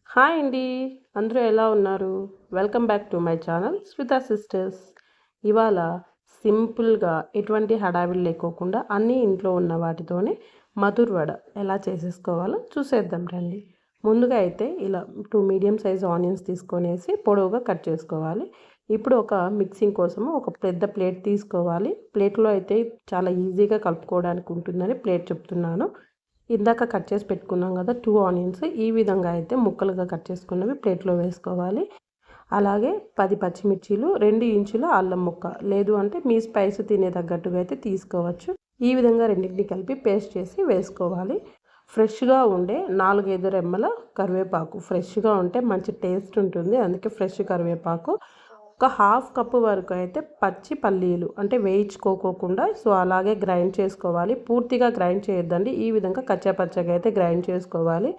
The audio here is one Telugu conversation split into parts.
హాయ్ అండి. అందరూ ఎలా ఉన్నారు? Welcome back to my channel Smita sisters. ఇవాళ సింపుల్‌గా ఎటువంటి హడావిడి లేకోకుండా అన్నీ ఇంట్లో ఉన్న వాటితోనే మధుర్ వడ ఎలా చేసేసుకోవాలో చూసేద్దాం రండి. ముందుగా అయితే ఇలా 2 మీడియం సైజ్ ఆనియన్స్ తీసుకొనేసి పొడవుగా కట్ చేసుకోవాలి. ఇప్పుడు ఒక మిక్సింగ్ కోసము ఒక పెద్ద ప్లేట్ తీసుకోవాలి. ప్లేట్‌లో అయితే చాలా ఈజీగా కలుపుకోవడానికి ఉంటుందని ప్లేట్ చెప్తున్నాను. ఇందాక కట్ చేసి పెట్టుకున్నాం కదా 2 ఆనియన్స్ ఈ విధంగా అయితే ముక్కలుగా కట్ చేసుకున్నవి ప్లేట్లో వేసుకోవాలి. అలాగే 10 పచ్చిమిర్చీలు, 2 ఇంచుల అల్లం ముక్క, లేదు అంటే మీ స్పైస్ తినే తగ్గట్టుగా అయితే తీసుకోవచ్చు. ఈ విధంగా రెండింటిని కలిపి పేస్ట్ చేసి వేసుకోవాలి. ఫ్రెష్గా ఉండే 4-5 రెమ్మల కరివేపాకు, ఫ్రెష్గా ఉంటే మంచి టేస్ట్ ఉంటుంది, అందుకే ఫ్రెష్ కరివేపాకు. ఒక హాఫ్ కప్పు వరకు అయితే పచ్చి పల్లీలు అంటే వేయించుకోకుండా సో అలాగే గ్రైండ్ చేసుకోవాలి. పూర్తిగా గ్రైండ్ చేయొద్దండి, ఈ విధంగా కచ్చాపచ్చగా అయితే గ్రైండ్ చేసుకోవాలి.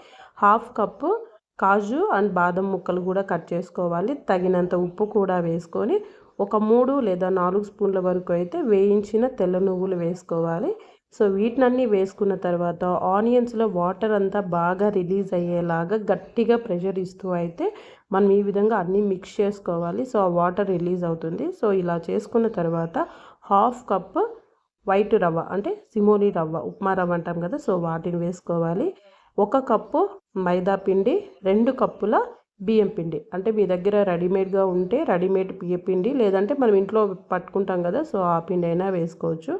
హాఫ్ కప్పు కాజు అండ్ బాదం ముక్కలు కూడా కట్ చేసుకోవాలి. తగినంత ఉప్పు కూడా వేసుకొని ఒక 3 లేదా 4 స్పూన్ల వరకు అయితే వేయించిన తెల్ల నువ్వులు వేసుకోవాలి. సో వీటినన్నీ వేసుకున్న తర్వాత ఆనియన్స్లో వాటర్ అంతా బాగా రిలీజ్ అయ్యేలాగా గట్టిగా ప్రెషర్ ఇస్తూ అయితే మనం ఈ విధంగా అన్నీ మిక్స్ చేసుకోవాలి. సో ఆ వాటర్ రిలీజ్ అవుతుంది. సో ఇలా చేసుకున్న తర్వాత హాఫ్ కప్ వైట్ రవ్వ అంటే సిమోనీ రవ్వ, ఉప్మా రవ్వ అంటాం కదా, సో వాటిని వేసుకోవాలి. 1 కప్పు మైదా పిండి, 2 కప్పుల బియ్యం పిండి అంటే మీ దగ్గర రెడీమేడ్గా ఉంటే రెడీమేడ్ బియ్యం పిండి, లేదంటే మనం ఇంట్లో పట్టుకుంటాం కదా, సో ఆ పిండి అయినా వేసుకోవచ్చు.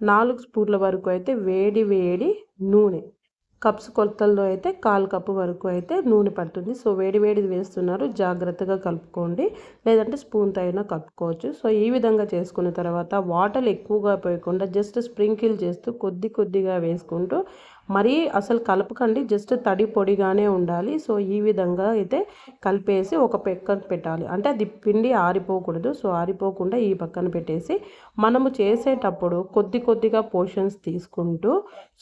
4 స్పూన్ల వరకు అయితే వేడి వేడి నూనె, కప్స్ కొలతల్లో అయితే 1/4 కప్పు వరకు అయితే నూనె పడుతుంది. సో వేడి వేడిది వేస్తున్నారు, జాగ్రత్తగా కలుపుకోండి, లేదంటే స్పూన్తో అయినా కలుపుకోవచ్చు. సో ఈ విధంగా చేసుకున్న తర్వాత వాటర్ ఎక్కువగా పోయకుండా జస్ట్ స్ప్రింకిల్ చేస్తూ కొద్ది కొద్దిగా వేసుకుంటూ, మరీ అసలు కలపకండి, జస్ట్ తడి పొడిగానే ఉండాలి. సో ఈ విధంగా అయితే కలిపేసి ఒక పక్కన పెట్టాలి, అంటే అది పిండి ఆరిపోకూడదు. సో ఆరిపోకుండా ఈ పక్కన పెట్టేసి మనము చేసేటప్పుడు కొద్ది కొద్దిగా పోర్షన్స్ తీసుకుంటూ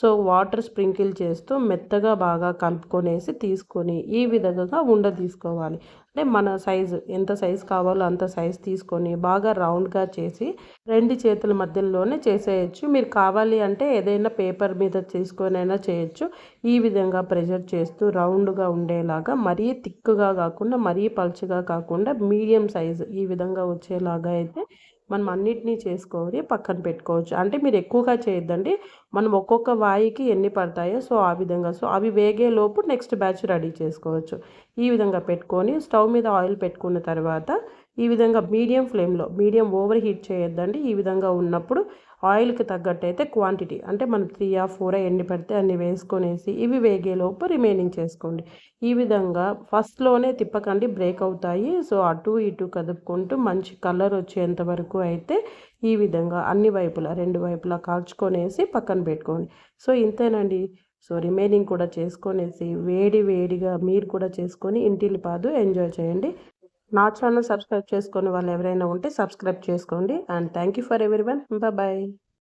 సో వాటర్ స్ప్రింకిల్ చేస్తూ మెత్తగా బాగా కలుపుకొనేసి తీసుకొని ఈ విధంగా ఉండ తీసుకోవాలి. అంటే మన సైజు ఎంత సైజు కావాలో అంత సైజు తీసుకొని బాగా రౌండ్గా చేసి 2 చేతుల మధ్యలోనే చేసేయచ్చు. మీరు కావాలి అంటే ఏదైనా పేపర్ మీద తీసుకొని అయినా చేయొచ్చు. ఈ విధంగా ప్రెషర్ చేస్తూ రౌండ్గా ఉండేలాగా, మరీ థిక్గా కాకుండా మరీ పల్చగా కాకుండా మీడియం సైజు ఈ విధంగా వచ్చేలాగా అయితే మనం అన్నిటినీ చేసుకొని పక్కన పెట్టుకోవచ్చు. అంటే మీరు ఎక్కువగా చేయొద్దండి, మనం ఒక్కొక్క వాయికి ఎన్ని పడతాయో సో ఆ విధంగా, సో అవి వేగేలోపు నెక్స్ట్ బ్యాచ్ రెడీ చేసుకోవచ్చు. ఈ విధంగా పెట్టుకొని స్టవ్ మీద ఆయిల్ పెట్టుకున్న తర్వాత ఈ విధంగా మీడియం ఫ్లేమ్లో, మీడియం ఓవర్ హీట్ చేయొద్దండి, ఈ విధంగా ఉన్నప్పుడు ఆయిల్కి తగ్గట్టు అయితే క్వాంటిటీ అంటే మనం 3 or 4 ఎన్ని పడితే అన్ని వేసుకొనేసి ఇవి వేగేలోపు రిమైనింగ్ చేసుకోండి. ఈ విధంగా ఫస్ట్లోనే తిప్పకండి, బ్రేక్ అవుతాయి. సో అటు ఇటు కదుపుకుంటూ మంచి కలర్ వచ్చేంత వరకు అయితే ఈ విధంగా అన్ని వైపులా 2 వైపులా కాల్చుకొనేసి పక్కన పెట్టుకోండి. సో ఇంతేనండి. సో రిమైనింగ్ కూడా చేసుకొనేసి వేడి వేడిగా మీరు కూడా చేసుకొని ఇంటిల్లిపాదు ఎంజాయ్ చేయండి. నా ఛానల్ సబ్స్క్రైబ్ చేసుకునే వాళ్ళు ఎవరైనా ఉంటే సబ్స్క్రైబ్ చేసుకోండి. And thank you for everyone. Bye.